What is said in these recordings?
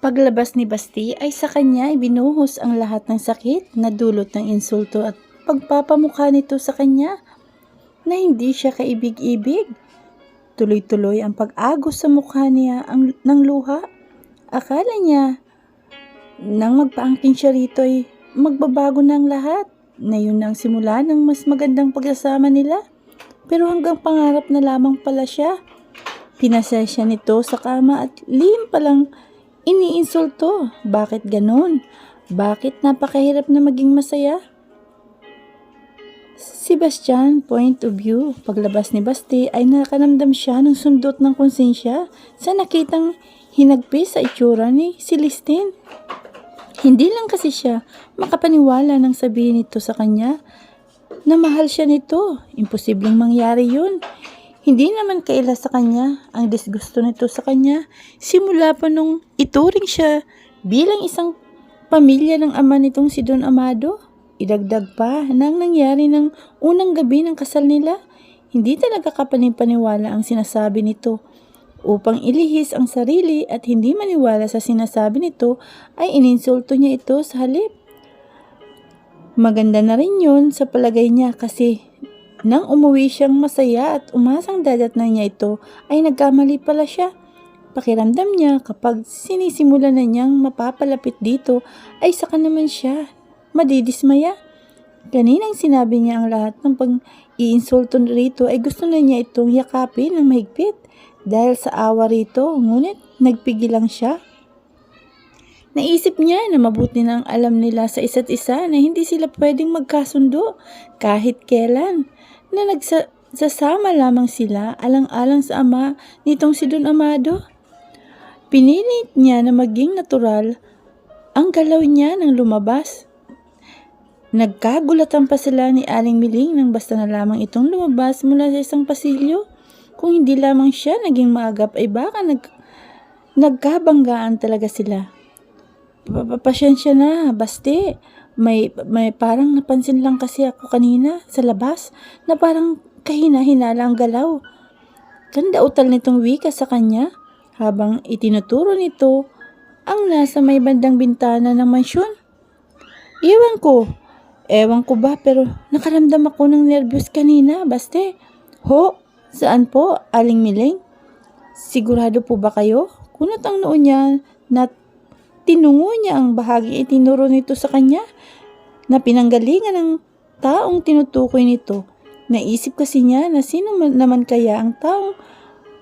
Paglabas ni Basti ay sa kanya ibinuhos ang lahat ng sakit na dulot ng insulto at pagpapamukha nito sa kanya na hindi siya kaibig-ibig. Tuloy-tuloy ang pag-agos sa mukha niya ng luha. Akala niya nang magpaangkin siya rito ay magbabago na ang lahat, na yun ang simula ng mas magandang pagsasama nila. Pero hanggang pangarap na lamang pala siya. Pinasaya siya nito sa kama at lihim palang iniinsulto. Bakit ganon? Bakit napakahirap na maging masaya? Sebastian, point of view. Paglabas ni Basti ay nakanamdam siya ng sundot ng konsensya sa nakitang hinagpis sa itsura ni Celestine. Hindi lang kasi siya makapaniwala nang sabihin nito sa kanya na mahal siya nito. Imposibleng mangyari yun. Hindi naman kaila sa kanya ang disgusto nito sa kanya. Simula pa nung ituring siya bilang isang pamilya ng ama nitong si Don Amado. Idagdag pa nang nangyari ng unang gabi ng kasal nila. Hindi talaga kapanipaniwala ang sinasabi nito. Upang ilihis ang sarili at hindi maniwala sa sinasabi nito ay ininsulto niya ito sa halip. Maganda na rin yun sa palagay niya kasi nang umuwi siyang masaya at umasang dadatnan niya ito ay nagkamali pala siya. Pakiramdam niya kapag sinisimula na niyang mapapalapit dito ay saka naman siya madidismaya. Kaninang sinabi niya ang lahat ng pag-iinsulto rito ay gusto na niya itong yakapin ng mahigpit dahil sa awa rito, ngunit nagpigil lang siya. Naisip niya na mabuti nang alam nila sa isa't isa na hindi sila pwedeng magkasundo kahit kailan, na nagsasama lamang sila alang-alang sa ama nitong si Don Amado. Pinilit niya na maging natural ang galaw niya nang lumabas. Nagkagulatan pa sila ni Aling Miling nang basta na lamang itong lumabas mula sa isang pasilyo. Kung hindi lamang siya naging maagap ay baka nagkabanggaan talaga sila. Pasyensya na, Basti. May parang napansin lang kasi ako kanina sa labas na parang kahina-hinala ang galaw. Ganda utal nitong wika sa kanya habang itinuturo nito ang nasa may bandang bintana ng mansyon. Ewan ko ba pero nakaramdam ako ng nervyos kanina, Basti. Ho, saan po, Aling Miling? Sigurado po ba kayo? Kunot ang noo niya na tinungo niya ang bahagi itinuro nito sa kanya na pinanggalingan ng taong tinutukoy nito. Naisip kasi niya na sino naman kaya ang taong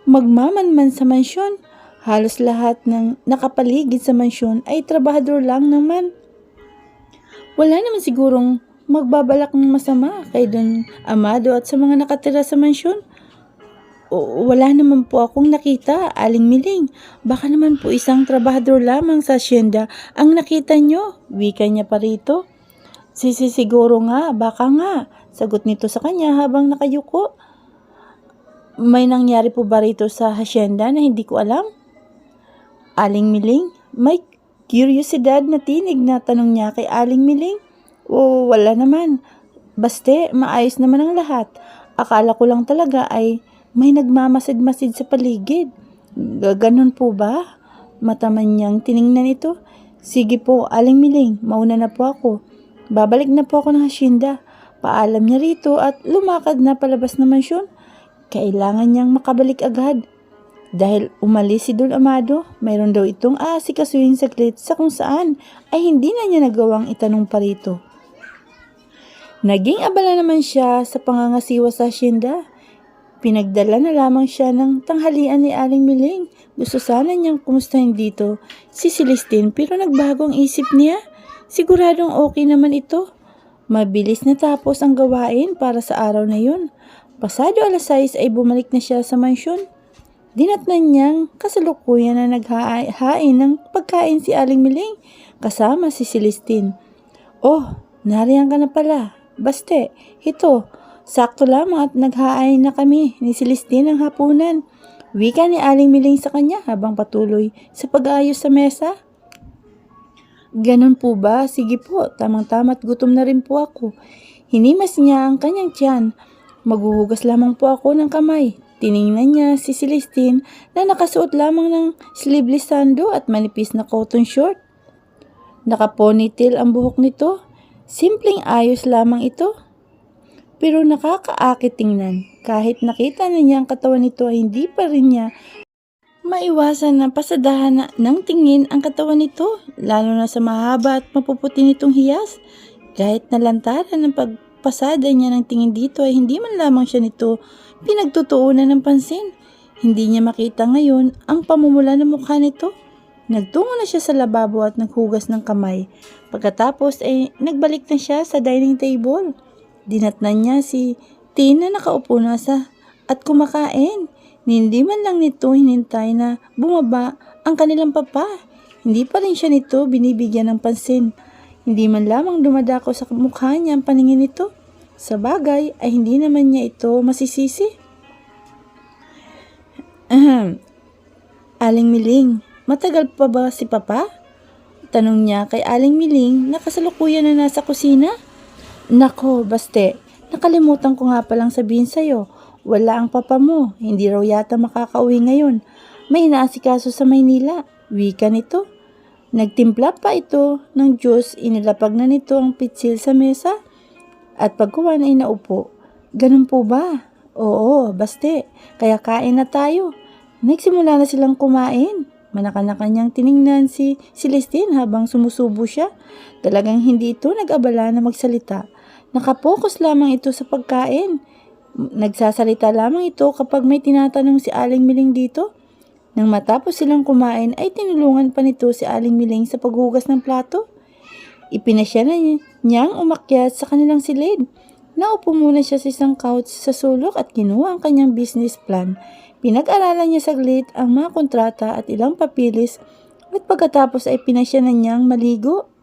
magmamanman sa mansyon. Halos lahat ng nakapaligid sa mansyon ay trabahador lang naman. Wala naman sigurong magbabalak ng masama kay Don Amado at sa mga nakatira sa mansyon. Wala naman po akong nakita, Aling Miling. Baka naman po isang trabahador lamang sa asyenda ang nakita nyo. Wika niya pa rito. Siguro nga, baka nga. Sagot nito sa kanya habang nakayuko. May nangyari po ba rito sa asyenda na hindi ko alam? Aling Miling, may kuryosidad na tinig na tanong niya kay Aling Miling. Wala naman. Baste, maayos naman ang lahat. Akala ko lang talaga ay may nagmamasid-masid sa paligid. Ganon po ba? Mataman niyang tiningnan ito. Sige po, Aling Miling, mauna na po ako. Babalik na po ako ng hasyenda. Paalam niya rito at lumakad na palabas ng mansyon. Kailangan niyang makabalik agad. Dahil umalis si Don Amado, mayroon daw itong aasikasuhin saglit sa kung saan ay hindi na niya nagawang itanong pa rito. Naging abala naman siya sa pangangasiwa sa hasyenda. Pinagdala na lamang siya ng tanghalian ni Aling Miling. Gusto sana niyang kumustahin dito si Celestine pero nagbago ang isip niya. Siguradong okay naman ito. Mabilis na tapos ang gawain para sa araw na yun. Pasado alas 6 ay bumalik na siya sa mansyon. Dinatnan niyang kasalukuyan na naghahain ng pagkain si Aling Miling kasama si Celestine. Oh, nariyan ka na pala. Baste, ito. Sakto lamang at naghahain na kami ni Celestine ng hapunan. Wika ni Aling Miling sa kanya habang patuloy sa pag-aayos sa mesa. Ganon po ba? Sige po, tamang-tama at gutom na rin po ako. Hinimas niya ang kanyang tiyan. Maghuhugas lamang po ako ng kamay. Tiningnan niya si Celestine na nakasuot lamang ng sleeveless sando at manipis na cotton short. Naka-ponytail ang buhok nito. Simpleng ayos lamang ito. Pero nakakaakit tingnan. Kahit nakita na niya ang katawan nito ay hindi pa rin niya maiwasan na pasadahan ng tingin ang katawan nito, lalo na sa mahaba at mapuputi nitong hiyas. Kahit nalantaran ng pagpasada niya ng tingin dito ay hindi man lamang siya nito pinagtutuunan ng pansin. Hindi niya makita ngayon ang pamumula ng mukha nito. Nagtungo na siya sa lababo at naghugas ng kamay. Pagkatapos ay nagbalik na siya sa dining table. Dinatnan niya si Tin na nakaupo na at kumakain. Hindi man lang nito hinintay na bumaba ang kanilang papa. Hindi pa rin siya nito binibigyan ng pansin. Hindi man lamang dumadako sa mukha niya ang paningin nito. Sa bagay ay hindi naman niya ito masisisi. Aling Miling, matagal pa ba si Papa? Tanong niya kay Aling Miling na kasalukuyan na nasa kusina. Nako, Baste, nakalimutan ko nga palang sabihin sa'yo. Wala ang papa mo, hindi raw yata makakauwi ngayon. May inaasikaso sa Maynila, wika nito. Nagtimpla pa ito ng juice, inilapag na nito ang pitsil sa mesa. At pagkuha na inaupo. Ganun po ba? Oo, Baste. Kaya kain na tayo. Nagsimula na silang kumain. Manaka-naka niyang tiningnan si Celestine habang sumusubo siya. Talagang hindi ito nag-abala na magsalita. Nakapokus lamang ito sa pagkain. Nagsasalita lamang ito kapag may tinatanong si Aling Miling dito. Nang matapos silang kumain ay tinulungan pa nito si Aling Miling sa paghugas ng plato. Ipinasya na niyang umakyat sa kanilang silid. Naupo muna siya sa isang couch sa sulok at kinuha ang kanyang business plan. Pinag-aralan niya saglit ang mga kontrata at ilang papilis at pagkatapos ay pinasya na niyang maligo.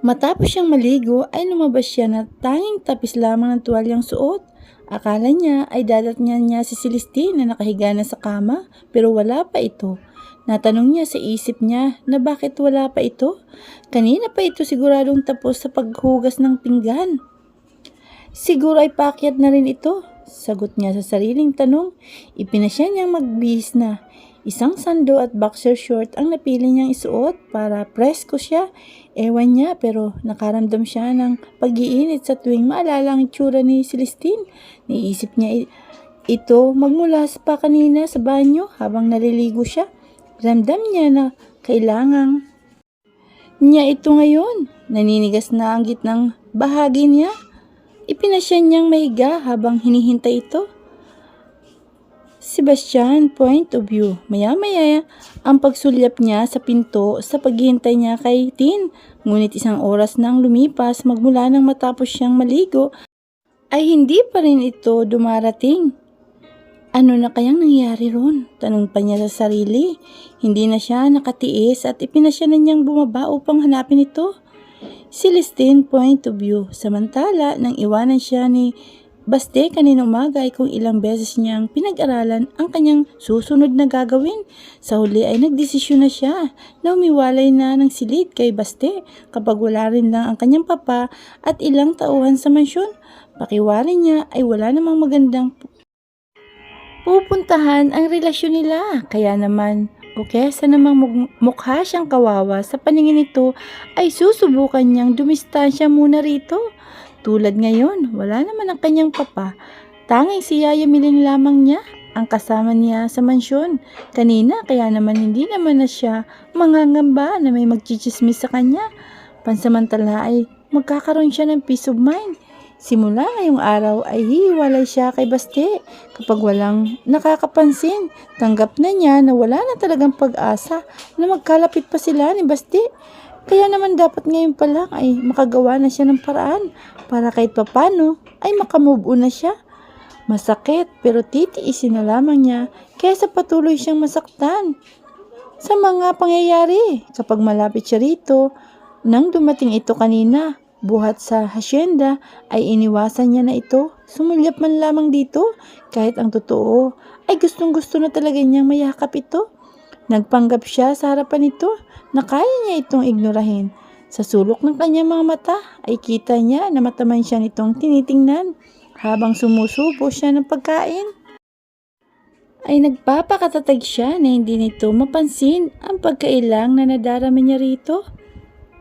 Matapos siyang maligo ay lumabas siya na tanging tapis lamang ng tuwalyang suot. Akala niya ay dadatnan niya si Celestine na nakahiga na sa kama pero wala pa ito. Natanong niya sa isip niya na bakit wala pa ito. Kanina pa ito siguradong tapos sa paghugas ng pinggan. Siguro ay paakyat na rin ito. Sagot niya sa sariling tanong. Ipinasya niyang magbihis na. Isang sando at boxer short ang napili niyang isuot para presko siya. Ewan niya pero nakaramdam siya ng pag-iinit sa tuwing maalala ang itsura ni Celestine. Niisip niya ito magmula pa kanina sa banyo habang naliligo siya. Ramdam niya na kailangang niya ito ngayon. Naninigas na ang gitnang bahagi niya. Ipinasya niyang mahiga habang hinihintay ito. Sebastian, point of view. Maya-maya ang pagsulyap niya sa pinto sa paghihintay niya kay Tin. Ngunit isang oras nang lumipas magmula nang matapos siyang maligo ay hindi pa rin ito dumarating. Ano na kayang nangyari ron? Tanong pa niya sa sarili. Hindi na siya nakatiis at ipinasya na niyang bumaba upang hanapin ito. Celestine, point of view. Samantala, nang iwanan siya ni Baste kanina umaga ay kung ilang beses niyang pinag-aralan ang kanyang susunod na gagawin. Sa huli ay nagdesisyon na siya na umiwalay na ng silid kay Baste kapag wala rin lang ang kanyang papa at ilang tauhan sa mansyon. Pakiwari niya ay wala namang magandang pupuntahan ang relasyon nila. Kaya naman, kesa namang mukha siyang kawawa sa paningin nito, ay susubukan niyang dumistansya muna rito. Tulad ngayon, wala naman ang kanyang papa. Tanging si Yaya Miling lamang niya ang kasama niya sa mansyon. Kanina, kaya naman hindi naman na siya mangangamba na may magchichismis sa kanya. Pansamantala ay magkakaroon siya ng peace of mind. Simula ngayong araw ay hihiwalay siya kay Baste. Kapag walang nakakapansin, tanggap na niya na wala na talagang pag-asa na magkalapit pa sila ni Baste. Kaya naman dapat ngayon pa lang ay makagawa na siya ng paraan para kahit papano ay makamove on na siya. Masakit pero titiisin na lamang niya kaysa patuloy siyang masaktan sa mga pangyayari. Kapag malapit siya rito, nang dumating ito kanina, buhat sa hasyenda ay iniwasan niya na ito. Sumulyap man lamang dito kahit ang totoo ay gustong-gusto na talaga niyang mayakap ito. Nagpanggap siya sa harapan nito na kaya niya itong ignorahin. Sa sulok ng kanyang mga mata ay kita niya na mataman siya nitong tinitingnan habang sumusubo siya ng pagkain. ay nagpapakatatag siya na hindi nito mapansin ang pagkailang na nadarama niya rito.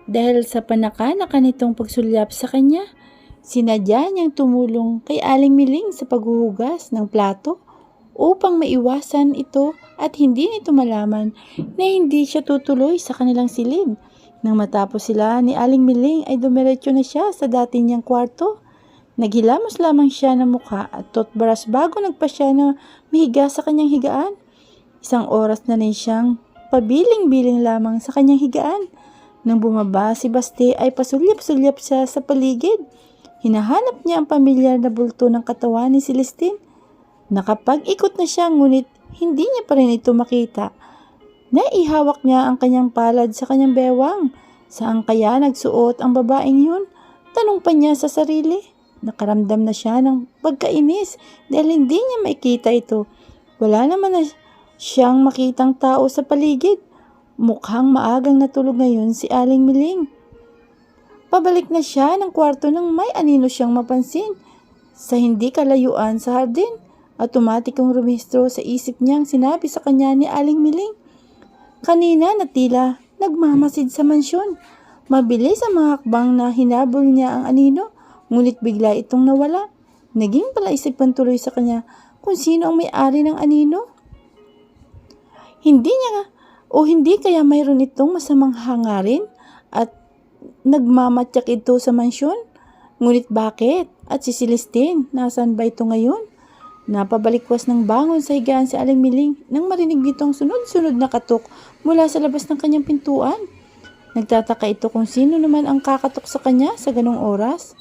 Dahil sa panaka-naka nitong pagsulyap sa kanya, sinadya niyang tumulong kay Aling Miling sa paghuhugas ng plato upang maiwasan ito at hindi nito malaman na hindi siya tutuloy sa kanilang silid. Nang matapos sila ni Aling Miling ay dumiretso na siya sa dati niyang kwarto. Naghilamos lamang siya ng mukha at toothbrush bago nagpa siya na mahiga sa kanyang higaan. Isang oras na rin siyang pabiling-biling lamang sa kanyang higaan. Nang bumaba si Baste ay pasulyap-sulyap siya sa paligid. Hinahanap niya ang pamilyar na bulto ng katawan ni Celestine. Nakapag-ikot na siya ngunit hindi niya pa rin ito makita. Naihawak niya ang kanyang palad sa kanyang bewang. Saan kaya nagsuot ang babaeng yun? Tanong pa niya sa sarili. Nakaramdam na siya ng pagkainis dahil hindi niya makita ito. Wala naman na siyang makitang tao sa paligid. Mukhang maagang natulog ngayon si Aling Miling. Pabalik na siya ng kwarto nang may anino siyang mapansin. Sa hindi kalayuan sa hardin, automatikong rumistro sa isip niyang sinabi sa kanya ni Aling Miling. Kanina na tila nagmamasid sa mansyon. Mabilis ang mga hakbang na hinabol niya ang anino. Ngunit bigla itong nawala. Naging palaisipan tuloy sa kanya kung sino ang may-ari ng anino. Hindi kaya mayroon itong masamang hangarin at nagmamatyak ito sa mansyon? Ngunit bakit? At si Celestine, nasaan ba ito ngayon? Napabalikwas ng bangon sa higaan si Aling Miling nang marinig nitong sunod-sunod na katok mula sa labas ng kanyang pintuan. Nagtataka ito kung sino naman ang kakatok sa kanya sa ganong oras.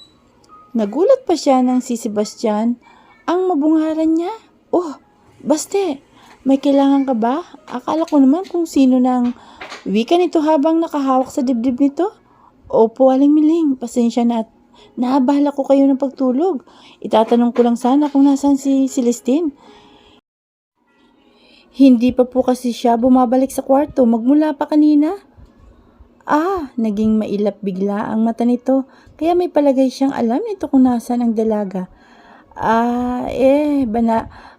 Nagulat pa siya nang si Sebastian ang mabungaran niya. Oh, Baste, may kailangan ka ba? Akala ko naman kung sino nang wika nito habang nakahawak sa dibdib nito. Opo, Aling Miling, pasensya na at naabala ko kayo ng pagtulog. Itatanong ko lang sana kung nasaan si Celestine. Hindi pa po kasi siya bumabalik sa kwarto magmula pa kanina. Naging mailap bigla ang mata nito, kaya may palagay siyang alam nito kung nasaan ang dalaga.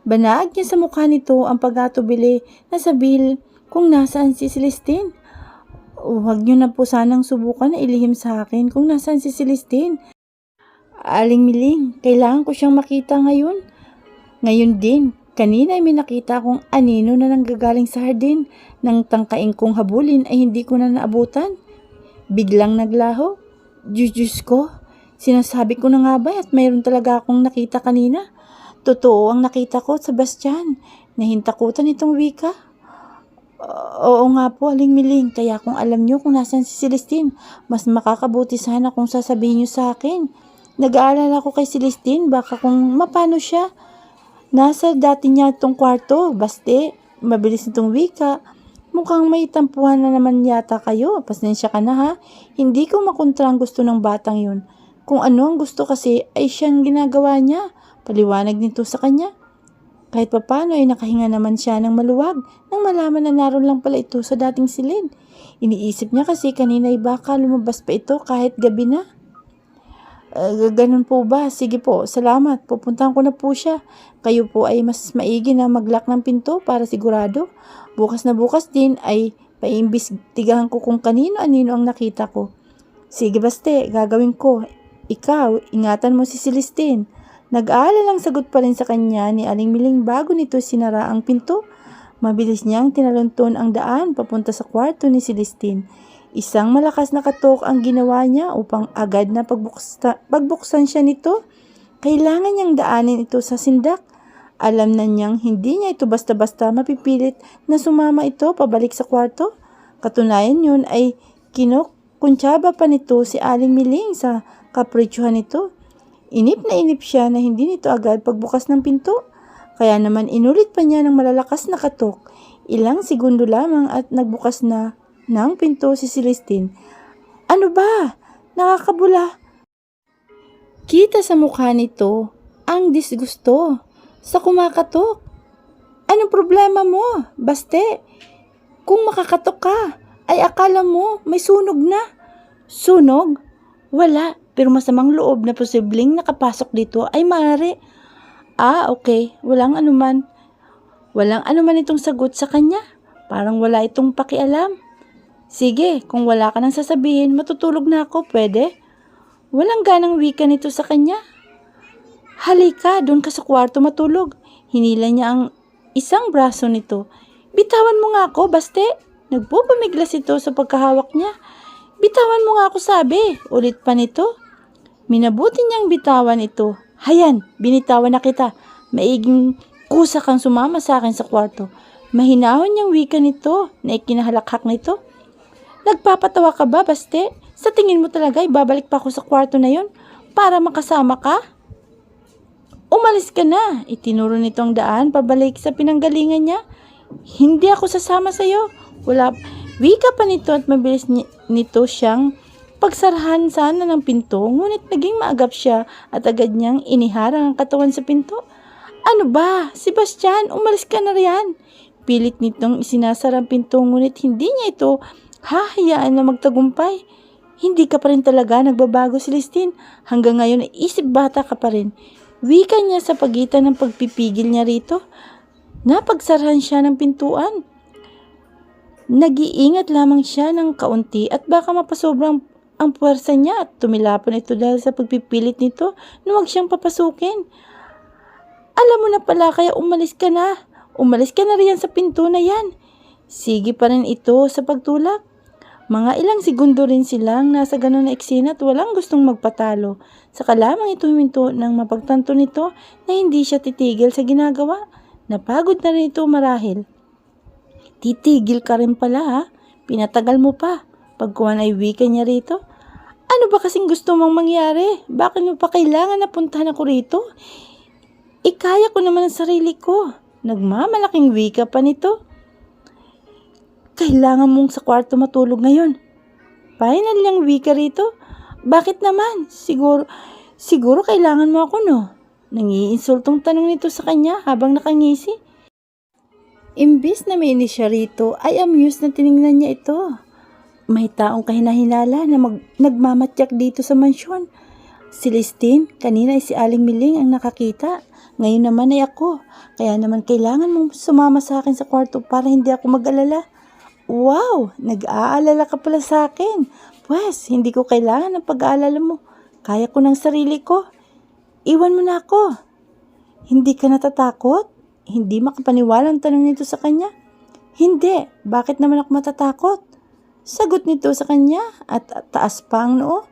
Banaag niya sa mukha nito ang pag-atubili na sabihin kung nasaan si Celestine. Huwag niyo na po sanang subukan na ilihim sa akin kung nasaan si Celestine. Aling Miling, kailangan ko siyang makita ngayon. Ngayon din, kanina ay may nakita kong anino na nanggagaling sa hardin. Nang tangkain kong habulin ay hindi ko na naabutan. Biglang naglaho. Diyos ko, sinasabi ko na nga ba at mayroon talaga akong nakita kanina. Totoo ang nakita ko, Sebastian. Nahintakutan itong wika. Oo nga po, Aling Miling. Kaya kung alam niyo kung nasan si Celestine, mas makakabuti sana kung sasabihin niyo sa akin. Nag-aalala ko kay Celestine, baka kung mapano siya. Nasa dati niya itong kwarto, Baste. Mabilis itong wika. Mukhang may tampuhan na naman yata kayo. Pasensya ka na ha. Hindi ko makontra ang gusto ng batang yun. Kung ano ang gusto kasi ay siyang ginagawa niya. Paliwanag nito sa kanya. Kahit papano ay nakahinga naman siya ng maluwag nang malaman na naroon lang pala ito sa dating silid. Iniisip niya kasi kanina ay baka lumabas pa ito kahit gabi na. Ganun po ba? Sige po, salamat. Pupuntahan ko na po siya. Kayo po ay mas maigi na mag-lock ng pinto para sigurado. Bukas na bukas din ay paimbestigahan ko kung kanino-anino ang nakita ko. Sige Baste, gagawin ko. Ikaw, ingatan mo si Celestine. Nag-aalalang sagot pa rin sa kanya ni Aling Miling bago nito sinara ang pinto. Mabilis niyang tinalunton ang daan papunta sa kwarto ni Celestine. Isang malakas na katok ang ginawa niya upang agad na pagbuksan siya nito. Kailangan niyang daanin ito sa sindak. Alam na niyang hindi niya ito basta-basta mapipilit na sumama ito pabalik sa kwarto. Katunayan yun ay kinukuntsaba pa nito si Aling Miling sa kapritsyohan nito. Inip na inip siya na hindi nito agad pagbukas ng pinto. Kaya naman inulit pa niya ng malalakas na katok. Ilang segundo lamang at nagbukas na ng pinto si Celestine. Ano ba? Nakakabula. Kita sa mukha nito ang disgusto sa kumakatok. Anong problema mo, Baste? Kung makakatok ka, ay akala mo may sunog na. Sunog? Wala, pero masamang loob na posibleng nakapasok dito ay maaari. Okay, walang anuman. Walang anuman itong sagot sa kanya. Parang wala itong pakialam. Sige, kung wala ka nang sasabihin, matutulog na ako, pwede? Walang ganang wika nito sa kanya. Halika, doon ka sa kwarto matulog. Hinila niya ang isang braso nito. Bitawan mo nga ako, baste. Nagpupumiglas ito sa pagkahawak niya. Bitawan mo nga ako, sabi. Ulit pa nito. Minabuti niyang bitawan ito. Hayan, binitawan na kita. Maiging kusa kang sumama sa akin sa kwarto. Mahinahon niyang wika nito na ikinahalakhak nito. Nagpapatawa ka ba, baste? Sa tingin mo talaga, ibabalik pa ako sa kwarto na yon para makasama ka? Umalis ka na. Itinuro nito ang daan pabalik sa pinanggalingan niya. Hindi ako sasama sa iyo. Wika pa nito at mabilis nito siyang pagsarahan sana ng pinto, ngunit naging maagap siya at agad niyang iniharang ang katawan sa pinto. Ano ba? Sebastian, umalis ka na riyan. Pilit nitong isinasara ang pinto, ngunit hindi niya ito hahayaan na magtagumpay. Hindi ka pa rin talaga nagbabago, Celestine. Hanggang ngayon ay isip bata ka pa rin. Wika niya sa pagitan ng pagpipigil niya rito. Napagsarahan siya ng pintuan. Nag-iingat lamang siya ng kaunti at baka mapasobrang ang puwersa niya at tumilapon ito dahil sa pagpipilit nito na huwag siyang papasukin. Alam mo na pala kaya umalis ka na. Umalis ka na riyan sa pinto na yan. Sige pa rin ito sa pagtulak. Mga ilang segundo rin silang nasa ganun na eksena at walang gustong magpatalo. Saka lamang ito huminto nang mapagtanto nito na hindi siya titigil sa ginagawa. Napagod na rin ito marahil. Titigil ka rin pala ha. Pinatagal mo pa. Pagkuhan ay wika niya rito. Ano ba kasing gusto mong mangyari? Bakit mo pa kailangan na puntahan ako rito? Ikaya ko naman ang sarili ko. Nagmamalaking wika pa nito. Kailangan mong sa kwarto matulog ngayon. Final niyang wika rito. Bakit naman? Siguro kailangan mo ako, no? Nangiinsultong tanong nito sa kanya habang nakangisi. Imbis na mainis siya rito, ay amused na tiningnan niya ito. May taong kahinahinala na nagmamatyak dito sa mansyon. Celestine, kanina ay si Aling Miling ang nakakita. Ngayon naman ay ako. Kaya naman kailangan mong sumama sa akin sa kwarto para hindi ako mag-alala. Wow! Nag-aalala ka pala sa akin. Pwes, hindi ko kailangan ng pag-aalala mo. Kaya ko ng sarili ko. Iwan mo na ako. Hindi ka natatakot? Hindi makapaniwala ang tanong nito sa kanya. Hindi. Bakit naman ako matatakot? Sagot nito sa kanya at taas pa ang noo.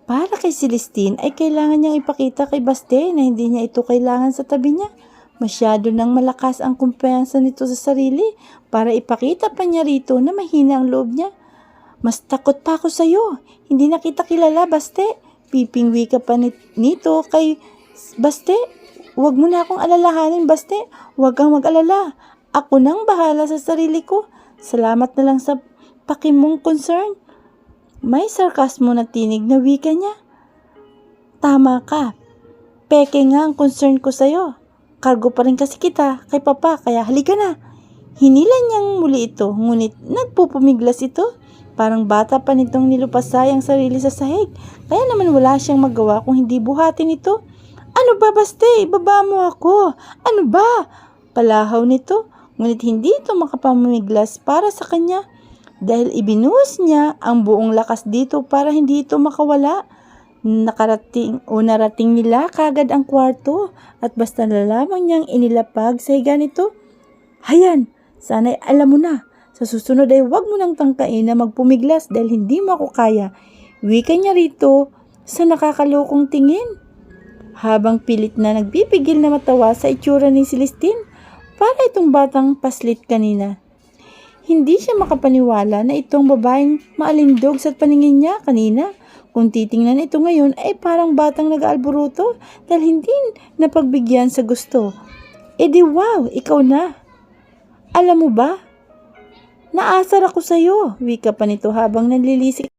Para kay Celestine ay kailangan niyang ipakita kay Baste na hindi niya ito kailangan sa tabi niya. Masyado nang malakas ang kumpiyansa nito sa sarili para ipakita pa niya rito na mahina ang loob niya. Mas takot pa ako sa iyo. Hindi na kita kilala, Baste. Pipingwi ka pa nito kay Baste. Huwag mo na akong alalahanin, Baste. Huwag kang mag-alala. Ako nang bahala sa sarili ko. Salamat na lang sa pakimong concern. May sarkasmo na tinig na wika niya. Tama ka. Peke nga ang concern ko sa'yo. Cargo pa rin kasi kita kay Papa, kaya halika na. Hinila niyang muli ito, ngunit nagpupumiglas ito. Parang bata pa nitong nilupasay ang sarili sa sahig. Kaya naman wala siyang magawa kung hindi buhatin ito. Ano ba, Baste? Ibaba mo ako. Ano ba? Palahaw nito, ngunit hindi ito makapamiglas para sa kanya. Dahil ibinuhos niya ang buong lakas dito para hindi ito makawala. Narating nila kagad ang kwarto at basta na lamang niyang inilapag sa higa nito. Hayan, sana'y alam mo na. Sa susunod ay huwag mo nang tangkain na magpumiglas dahil hindi mo ako kaya. Wika niya rito sa nakakalokong tingin. Habang pilit na nagpipigil na matawa sa itsura ni Celestine para itong batang paslit kanina. Hindi siya makapaniwala na itong babaeng maalindog sa paningin niya kanina. Kung titingnan ito ngayon ay parang batang nag-aalburuto dahil hindi napagbigyan sa gusto. E di wow, ikaw na. Alam mo ba? Naasar ako sa'yo, wika pa nito habang nanlilisik